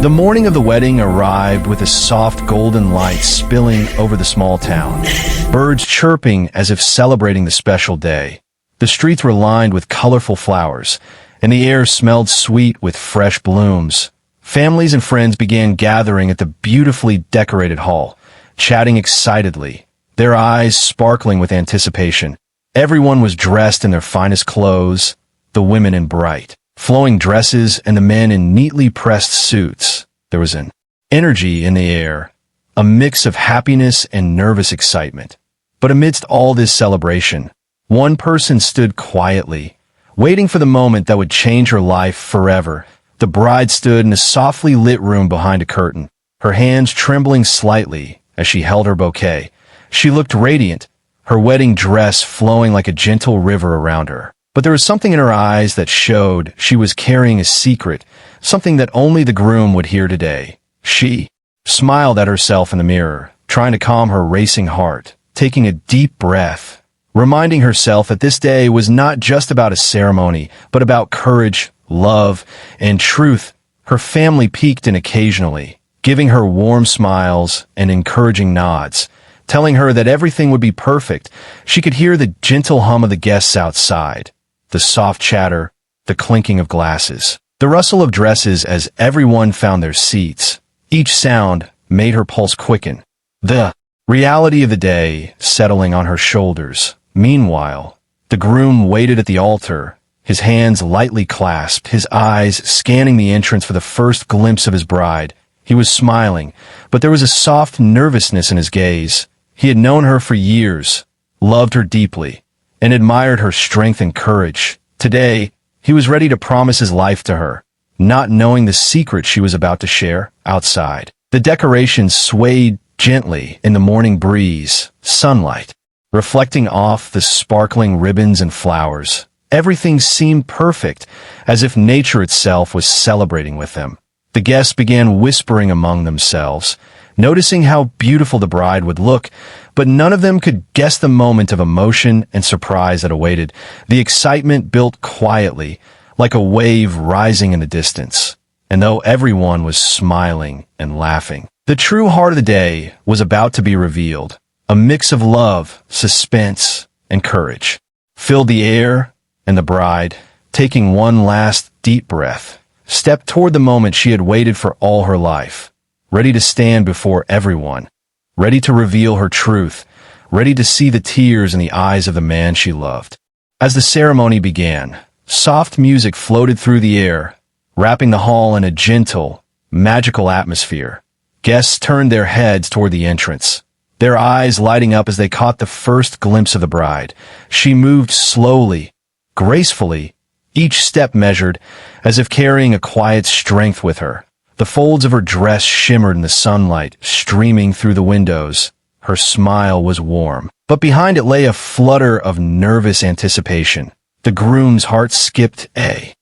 The morning of the wedding arrived with a soft golden light spilling over the small town, birds chirping as if celebrating the special day. The streets were lined with colorful flowers, and the air smelled sweet with fresh blooms. Families and friends began gathering at the beautifully decorated hall, chatting excitedly, their eyes sparkling with anticipation. Everyone was dressed in their finest clothes, the women in bright, flowing dresses and the men in neatly pressed suits. There was an energy in the air, a mix of happiness and nervous excitement. But amidst all this celebration, one person stood quietly, waiting for the moment that would change her life forever. The bride stood in a softly lit room behind a curtain, her hands trembling slightly as she held her bouquet. She looked radiant, her wedding dress flowing like a gentle river around her. But there was something in her eyes that showed she was carrying a secret, something that only the groom would hear today. She smiled at herself in the mirror, trying to calm her racing heart, taking a deep breath, reminding herself that this day was not just about a ceremony, but about courage, love, and truth. Her family peeked in occasionally, giving her warm smiles and encouraging nods, telling her that everything would be perfect. She could hear the gentle hum of the guests outside, the soft chatter, the clinking of glasses, the rustle of dresses as everyone found their seats. Each sound made her pulse quicken, the reality of the day settling on her shoulders. Meanwhile, the groom waited at the altar, his hands lightly clasped, his eyes scanning the entrance for the first glimpse of his bride. He was smiling, but there was a soft nervousness in his gaze. He had known her for years, loved her deeply, and admired her strength and courage. Today, he was ready to promise his life to her, not knowing the secret she was about to share. Outside, the decorations swayed gently in the morning breeze, sunlight reflecting off the sparkling ribbons and flowers. Everything seemed perfect, as if nature itself was celebrating with them. The guests began whispering among themselves, noticing how beautiful the bride would look, but none of them could guess the moment of emotion and surprise that awaited. The excitement built quietly, like a wave rising in the distance. And though everyone was smiling and laughing, the true heart of the day was about to be revealed. A mix of love, suspense, and courage filled the air, and the bride, taking one last deep breath, stepped toward the moment she had waited for all her life, ready to stand before everyone, ready to reveal her truth, ready to see the tears in the eyes of the man she loved. As the ceremony began, soft music floated through the air, wrapping the hall in a gentle, magical atmosphere. Guests turned their heads toward the entrance, their eyes lighting up as they caught the first glimpse of the bride. She moved slowly, gracefully, each step measured, as if carrying a quiet strength with her. The folds of her dress shimmered in the sunlight, streaming through the windows. Her smile was warm, but behind it lay a flutter of nervous anticipation. The groom's heart skipped a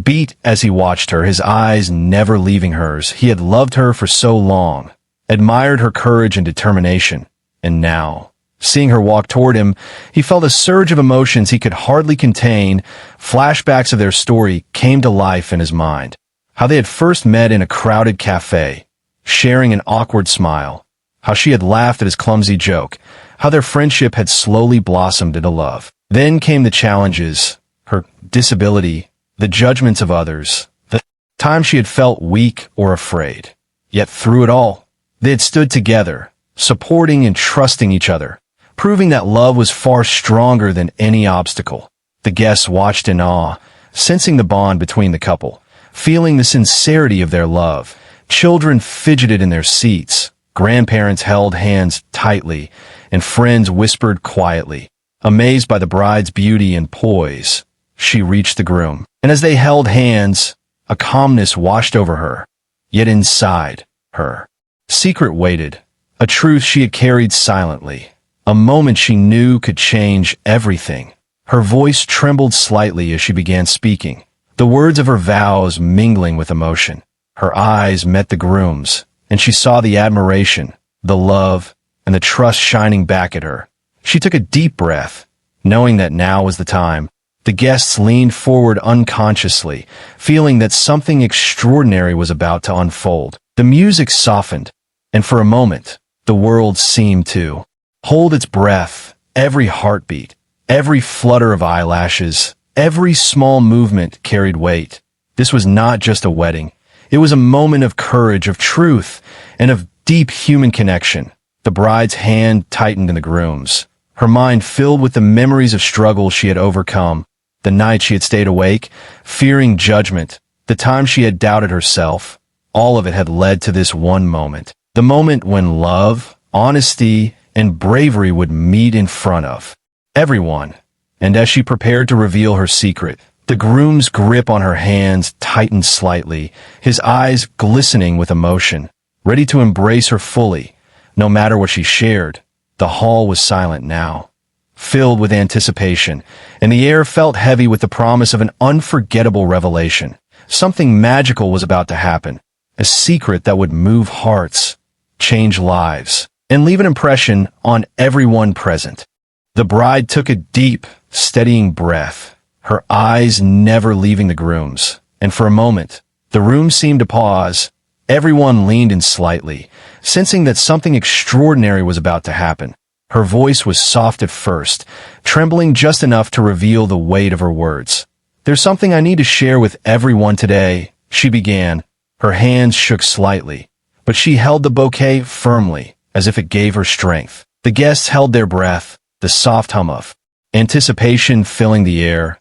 beat as he watched her, his eyes never leaving hers. He had loved her for so long, admired her courage and determination, and now, seeing her walk toward him, he felt a surge of emotions he could hardly contain. Flashbacks of their story came to life in his mind. How they had first met in a crowded cafe, sharing an awkward smile. How she had laughed at his clumsy joke. How their friendship had slowly blossomed into love. Then came the challenges, her disability, the judgments of others, the times she had felt weak or afraid. Yet through it all, they had stood together, supporting and trusting each other, proving that love was far stronger than any obstacle. The guests watched in awe, sensing the bond between the couple, feeling the sincerity of their love. Children fidgeted in their seats, grandparents held hands tightly, and friends whispered quietly. Amazed by the bride's beauty and poise, she reached the groom, and as they held hands, a calmness washed over her. Yet inside her, secret waited, a truth she had carried silently, a moment she knew could change everything. Her voice trembled slightly as she began speaking, the words of her vows mingling with emotion. Her eyes met the groom's, and she saw the admiration, the love, and the trust shining back at her. She took a deep breath, knowing that now was the time. The guests leaned forward unconsciously, feeling that something extraordinary was about to unfold. The music softened, and for a moment, the world seemed to hold its breath. Every heartbeat, every flutter of eyelashes, every small movement carried weight. This was not just a wedding. It was a moment of courage, of truth, and of deep human connection. The bride's hand tightened in the groom's, her mind filled with the memories of struggles she had overcome, the night she had stayed awake, fearing judgment, the time she had doubted herself. All of it had led to this one moment. The moment when love, honesty, and bravery would meet in front of everyone. And as she prepared to reveal her secret, the groom's grip on her hands tightened slightly, his eyes glistening with emotion, ready to embrace her fully, no matter what she shared. The hall was silent now, filled with anticipation, and the air felt heavy with the promise of an unforgettable revelation. Something magical was about to happen, a secret that would move hearts, change lives, and leave an impression on everyone present. The bride took a deep, steadying breath, her eyes never leaving the groom's, and for a moment, the room seemed to pause. Everyone leaned in slightly, sensing that something extraordinary was about to happen. Her voice was soft at first, trembling just enough to reveal the weight of her words. "There's something I need to share with everyone today," she began. Her hands shook slightly, but she held the bouquet firmly, as if it gave her strength. The guests held their breath, the soft hum of anticipation filling the air.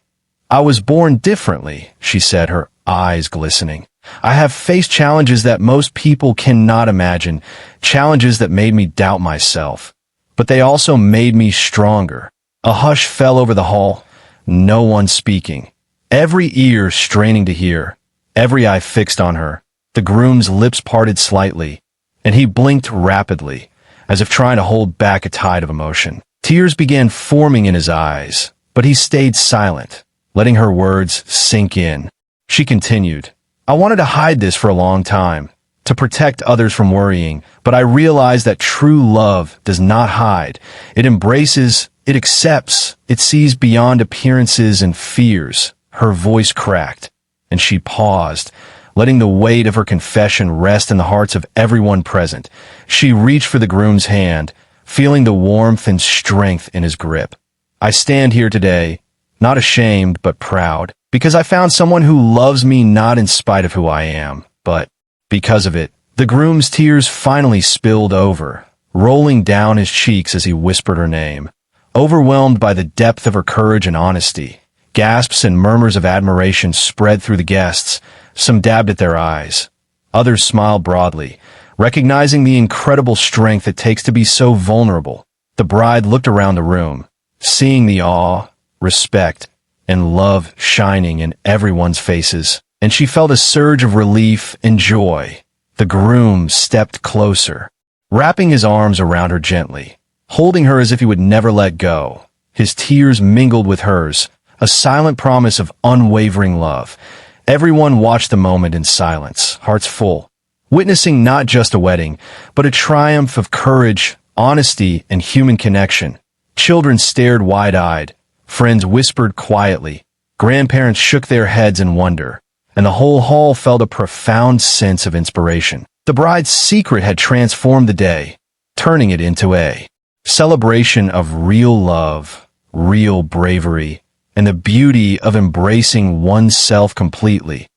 "I was born differently," she said, her eyes glistening. "I have faced challenges that most people cannot imagine, challenges that made me doubt myself. But they also made me stronger." A hush fell over the hall, no one speaking, every ear straining to hear, every eye fixed on her. The groom's lips parted slightly, and he blinked rapidly, as if trying to hold back a tide of emotion. Tears began forming in his eyes, but he stayed silent, letting her words sink in. She continued, "I wanted to hide this for a long time, to protect others from worrying, but I realized that true love does not hide. It embraces, it accepts, it sees beyond appearances and fears." Her voice cracked, and she paused, letting the weight of her confession rest in the hearts of everyone present. She reached for the groom's hand, feeling the warmth and strength in his grip. "I stand here today, not ashamed but proud, because I found someone who loves me not in spite of who I am, but because of it." The groom's tears finally spilled over, rolling down his cheeks as he whispered her name. Overwhelmed by the depth of her courage and honesty, gasps and murmurs of admiration spread through the guests. Some dabbed at their eyes. Others smiled broadly, recognizing the incredible strength it takes to be so vulnerable. The bride looked around the room, seeing the awe, respect, and love shining in everyone's faces, and she felt a surge of relief and joy. The groom stepped closer, wrapping his arms around her gently, holding her as if he would never let go. His tears mingled with hers, a silent promise of unwavering love. Everyone watched the moment in silence, hearts full, witnessing not just a wedding, but a triumph of courage, honesty, and human connection. Children stared wide-eyed, friends whispered quietly, grandparents shook their heads in wonder, and the whole hall felt a profound sense of inspiration. The bride's secret had transformed the day, turning it into a celebration of real love, real bravery, and the beauty of embracing oneself completely.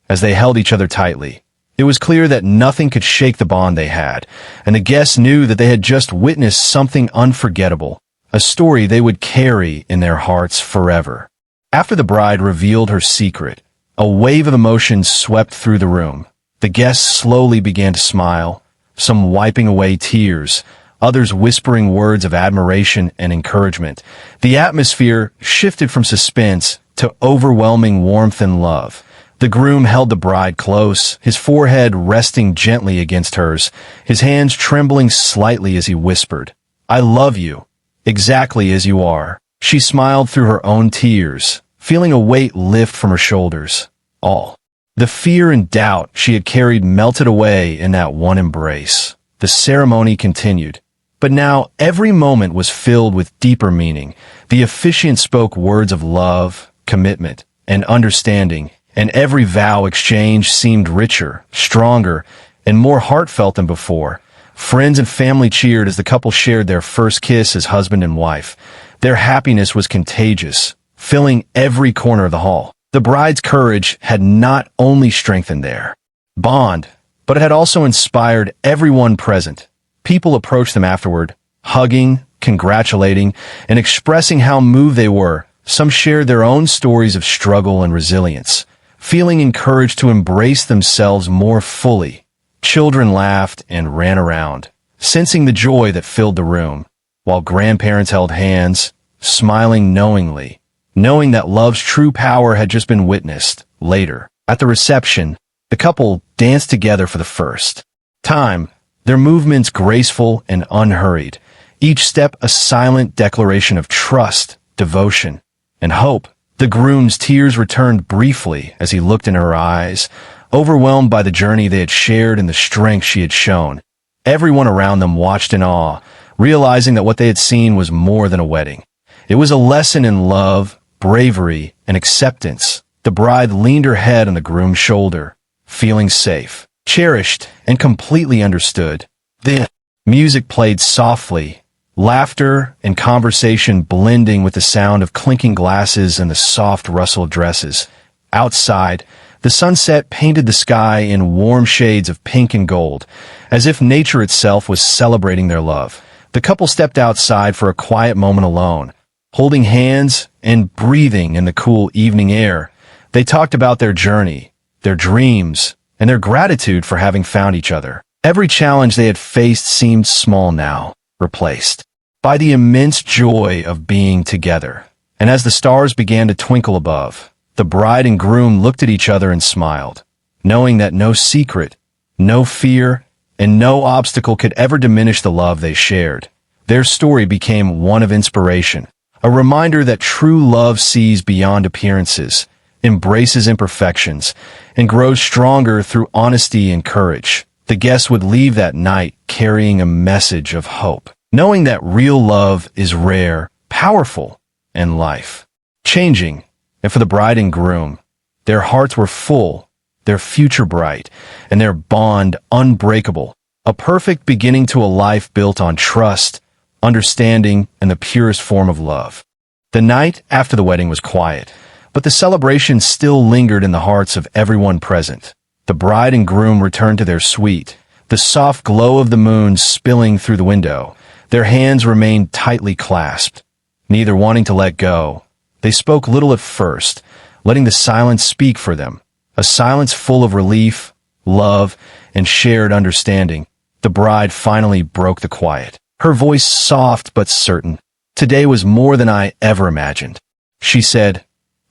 As they held each other tightly, it was clear that nothing could shake the bond they had, and the guests knew that they had just witnessed something unforgettable, a story they would carry in their hearts forever. After the bride revealed her secret, a wave of emotion swept through the room. The guests slowly began to smile, some wiping away tears, others whispering words of admiration and encouragement. The atmosphere shifted from suspense to overwhelming warmth and love. The groom held the bride close, his forehead resting gently against hers, his hands trembling slightly as he whispered, "I love you, exactly as you are." She smiled through her own tears, feeling a weight lift from her shoulders. All the fear and doubt she had carried melted away in that one embrace. The ceremony continued, but now every moment was filled with deeper meaning. The officiant spoke words of love, commitment, and understanding, and every vow exchanged seemed richer, stronger, and more heartfelt than before. Friends and family cheered as the couple shared their first kiss as husband and wife. Their happiness was contagious, filling every corner of the hall. The bride's courage had not only strengthened their bond, but it had also inspired everyone present. People approached them afterward, hugging, congratulating, and expressing how moved they were. Some shared their own stories of struggle and resilience, feeling encouraged to embrace themselves more fully. Children laughed and ran around, sensing the joy that filled the room, while grandparents held hands, smiling knowingly, knowing that love's true power had just been witnessed. Later, at the reception, the couple danced together for the first time, their movements graceful and unhurried, each step a silent declaration of trust, devotion, and hope. The groom's tears returned briefly as he looked in her eyes, overwhelmed by the journey they had shared and the strength she had shown. Everyone around them watched in awe, realizing that what they had seen was more than a wedding. It was a lesson in love, bravery, and acceptance. The bride leaned her head on the groom's shoulder, feeling safe, cherished, and completely understood. The music played softly, laughter and conversation blending with the sound of clinking glasses and the soft rustle of dresses. Outside, the sunset painted the sky in warm shades of pink and gold, as if nature itself was celebrating their love. The couple stepped outside for a quiet moment alone, holding hands and breathing in the cool evening air. They talked about their journey, their dreams, and their gratitude for having found each other. Every challenge they had faced seemed small now, replaced by the immense joy of being together. And as the stars began to twinkle above, the bride and groom looked at each other and smiled, knowing that no secret, no fear, and no obstacle could ever diminish the love they shared. Their story became one of inspiration, a reminder that true love sees beyond appearances, embraces imperfections, and grows stronger through honesty and courage. The guests would leave that night carrying a message of hope, knowing that real love is rare, powerful, and life-changing. And for the bride and groom, their hearts were full, their future bright, and their bond unbreakable, a perfect beginning to a life built on trust, understanding, and the purest form of love. The night after the wedding was quiet, but the celebration still lingered in the hearts of everyone present. The bride and groom returned to their suite, the soft glow of the moon spilling through the window. Their hands remained tightly clasped, neither wanting to let go. They spoke little at first, letting the silence speak for them, a silence full of relief, love, and shared understanding. The bride finally broke the quiet, her voice soft but certain. "Today was more than I ever imagined," she said.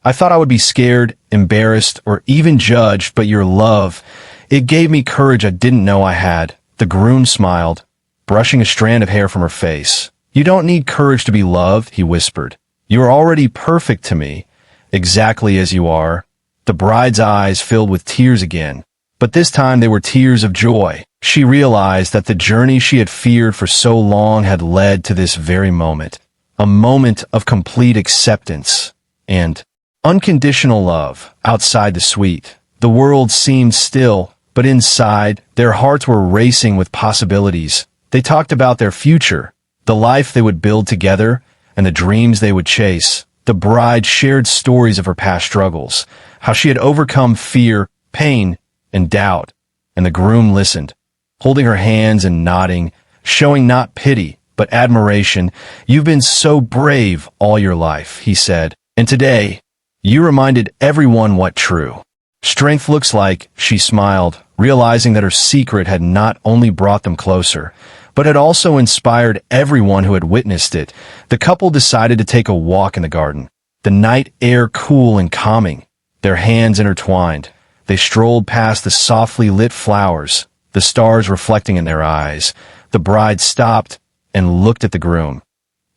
"I thought I would be scared, embarrassed, or even judged, but your love, it gave me courage I didn't know I had." The groom smiled, brushing a strand of hair from her face. "You don't need courage to be loved," he whispered. "You are already perfect to me, exactly as you are." The bride's eyes filled with tears again, but this time they were tears of joy. She realized that the journey she had feared for so long had led to this very moment, a moment of complete acceptance and unconditional love. Outside the suite, the world seemed still, but inside, their hearts were racing with possibilities. They talked about their future, the life they would build together, and the dreams they would chase. The bride shared stories of her past struggles, how she had overcome fear, pain, and doubt, and the groom listened, holding her hands and nodding, showing not pity, but admiration. "You've been so brave all your life," he said, "and today, you reminded everyone what true strength looks like." She smiled, realizing that her secret had not only brought them closer, but had also inspired everyone who had witnessed it. The couple decided to take a walk in the garden, the night air cool and calming. Their hands intertwined, they strolled past the softly lit flowers, the stars reflecting in their eyes. The bride stopped and looked at the groom.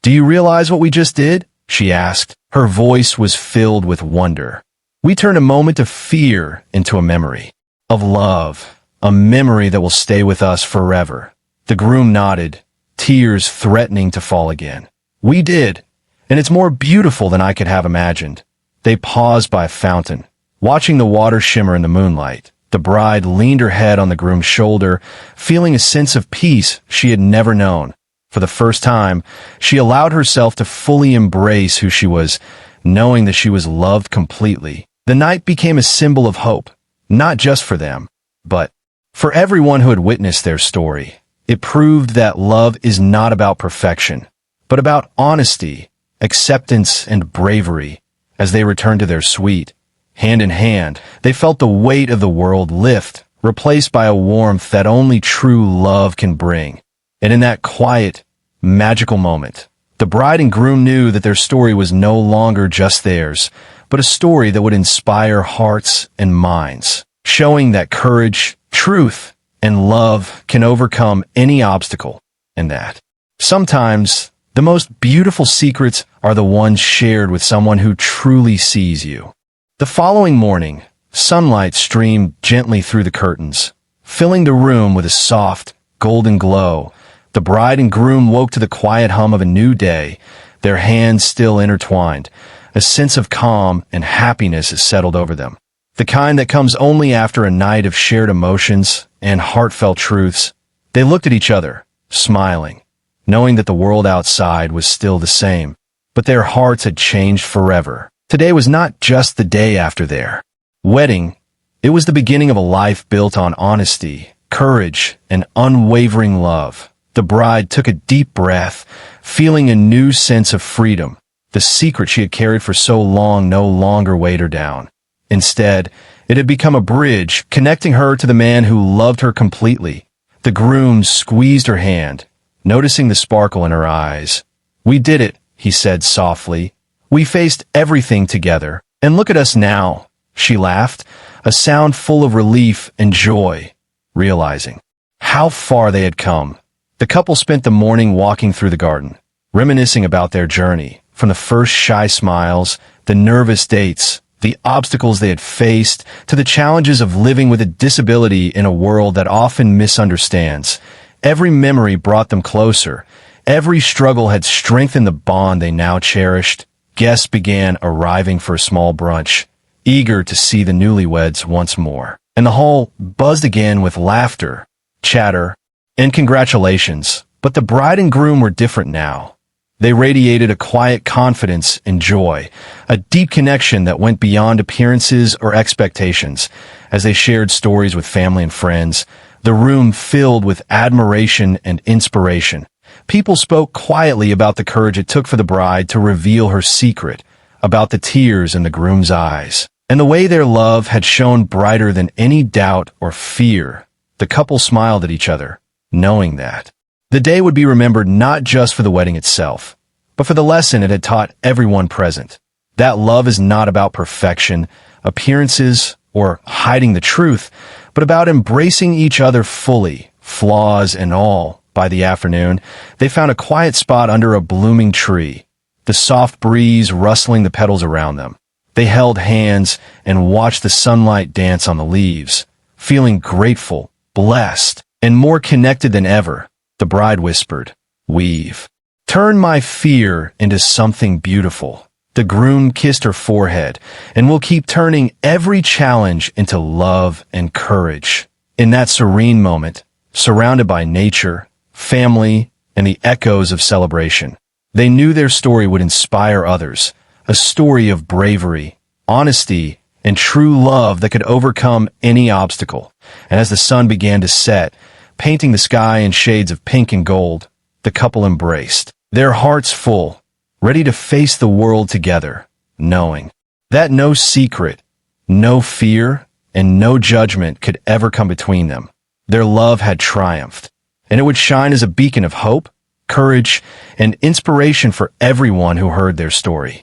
"Do you realize what we just did?" she asked. Her voice was filled with wonder. "We turned a moment of fear into a memory of love, a memory that will stay with us forever." The groom nodded, tears threatening to fall again. "We did, and it's more beautiful than I could have imagined." They paused by a fountain, watching the water shimmer in the moonlight. The bride leaned her head on the groom's shoulder, feeling a sense of peace she had never known. For the first time, she allowed herself to fully embrace who she was, knowing that she was loved completely. The night became a symbol of hope, not just for them, but for everyone who had witnessed their story. It proved that love is not about perfection, but about honesty, acceptance, and bravery. As they returned to their suite, hand in hand, they felt the weight of the world lift, replaced by a warmth that only true love can bring. And in that quiet, magical moment, the bride and groom knew that their story was no longer just theirs, but a story that would inspire hearts and minds, showing that courage, truth, and love can overcome any obstacle, and that sometimes the most beautiful secrets are the ones shared with someone who truly sees you. The following morning, sunlight streamed gently through the curtains, filling the room with a soft, golden glow. The bride and groom woke to the quiet hum of a new day, their hands still intertwined. A sense of calm and happiness has settled over them, the kind that comes only after a night of shared emotions and heartfelt truths. They looked at each other, smiling, knowing that the world outside was still the same, but their hearts had changed forever. Today was not just the day after their wedding. It was the beginning of a life built on honesty, courage, and unwavering love. The bride took a deep breath, feeling a new sense of freedom. The secret she had carried for so long no longer weighed her down. Instead, it had become a bridge connecting her to the man who loved her completely. The groom squeezed her hand, noticing the sparkle in her eyes. "We did it," he said softly. "We faced everything together. And look at us now." She laughed, a sound full of relief and joy, realizing how far they had come. The couple spent the morning walking through the garden, reminiscing about their journey, from the first shy smiles, the nervous dates, the obstacles they had faced, to the challenges of living with a disability in a world that often misunderstands. Every memory brought them closer. Every struggle had strengthened the bond they now cherished. Guests began arriving for a small brunch, eager to see the newlyweds once more. And the hall buzzed again with laughter, chatter, and congratulations. But the bride and groom were different now. They radiated a quiet confidence and joy, a deep connection that went beyond appearances or expectations. As they shared stories with family and friends, the room filled with admiration and inspiration. People spoke quietly about the courage it took for the bride to reveal her secret, about the tears in the groom's eyes, and the way their love had shone brighter than any doubt or fear. The couple smiled at each other, knowing that the day would be remembered not just for the wedding itself, but for the lesson it had taught everyone present. That love is not about perfection, appearances, or hiding the truth, but about embracing each other fully, flaws and all. By the afternoon, they found a quiet spot under a blooming tree, the soft breeze rustling the petals around them. They held hands and watched the sunlight dance on the leaves, feeling grateful, blessed, and more connected than ever. The bride whispered, "We've turned my fear into something beautiful." The groom kissed her forehead, "And we'll keep turning every challenge into love and courage." In that serene moment, surrounded by nature, family, and the echoes of celebration, they knew their story would inspire others, a story of bravery, honesty, and true love that could overcome any obstacle. And as the sun began to set, painting the sky in shades of pink and gold, the couple embraced, their hearts full, ready to face the world together, knowing that no secret, no fear, and no judgment could ever come between them. Their love had triumphed, and it would shine as a beacon of hope, courage, and inspiration for everyone who heard their story.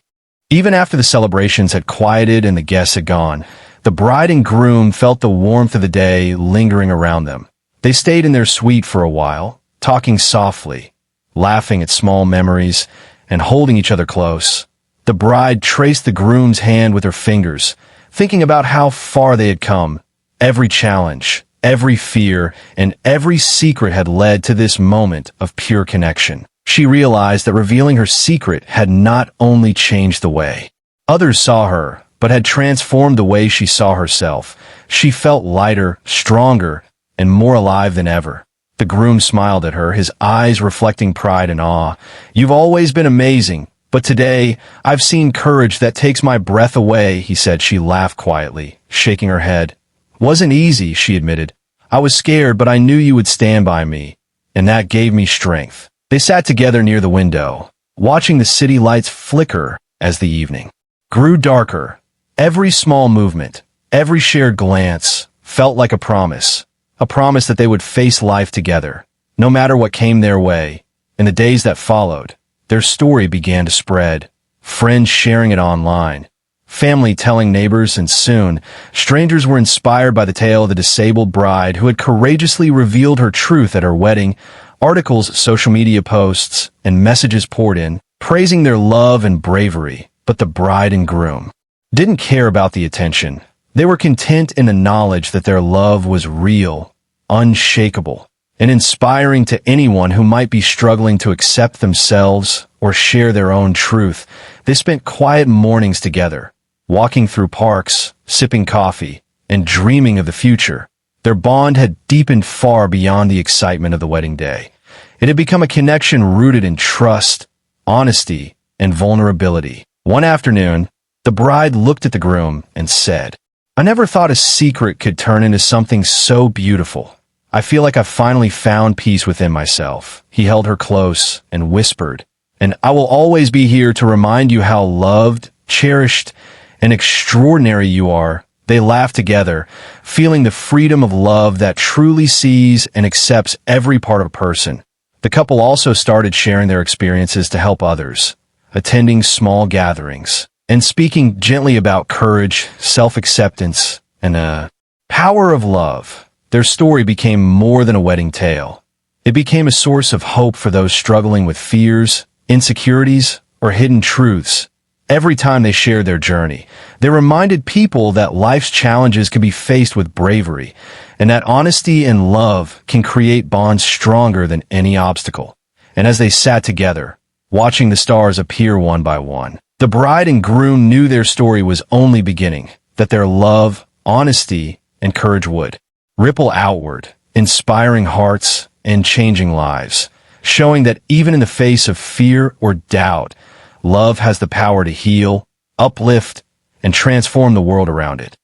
Even after the celebrations had quieted and the guests had gone, the bride and groom felt the warmth of the day lingering around them. They stayed in their suite for a while, talking softly, laughing at small memories, and holding each other close. The bride traced the groom's hand with her fingers, thinking about how far they had come. Every challenge, every fear, and every secret had led to this moment of pure connection. She realized that revealing her secret had not only changed the way Others saw her, but had transformed the way she saw herself. She felt lighter, stronger, and more alive than ever. The groom smiled at her, his eyes reflecting pride and awe. "You've always been amazing, but today I've seen courage that takes my breath away," he said. She laughed quietly, shaking her head. "Wasn't easy," she admitted. "I was scared, but I knew you would stand by me, and that gave me strength." They sat together near the window, watching the city lights flicker as the evening grew darker. Every small movement, every shared glance felt like a promise that they would face life together, no matter what came their way. In the days that followed, their story began to spread, friends sharing it online, family telling neighbors, and soon, strangers were inspired by the tale of the disabled bride who had courageously revealed her truth at her wedding. Articles, social media posts, and messages poured in, praising their love and bravery. But the bride and groom didn't care about the attention. They were content in the knowledge that their love was real, unshakable, and inspiring to anyone who might be struggling to accept themselves or share their own truth. They spent quiet mornings together, walking through parks, sipping coffee, and dreaming of the future. Their bond had deepened far beyond the excitement of the wedding day. It had become a connection rooted in trust, honesty, and vulnerability. One afternoon, the bride looked at the groom and said, "I never thought a secret could turn into something so beautiful. I feel like I've finally found peace within myself." He held her close and whispered, "And I will always be here to remind you how loved, cherished, and extraordinary you are." They laughed together, feeling the freedom of love that truly sees and accepts every part of a person. The couple also started sharing their experiences to help others, attending small gatherings, and speaking gently about courage, self-acceptance, and the power of love. Their story became more than a wedding tale. It became a source of hope for those struggling with fears, insecurities, or hidden truths. Every time they shared their journey, they reminded people that life's challenges can be faced with bravery, and that honesty and love can create bonds stronger than any obstacle. And as they sat together, watching the stars appear one by one, the bride and groom knew their story was only beginning, that their love, honesty, and courage would ripple outward, inspiring hearts and changing lives, showing that even in the face of fear or doubt, love has the power to heal, uplift, and transform the world around it.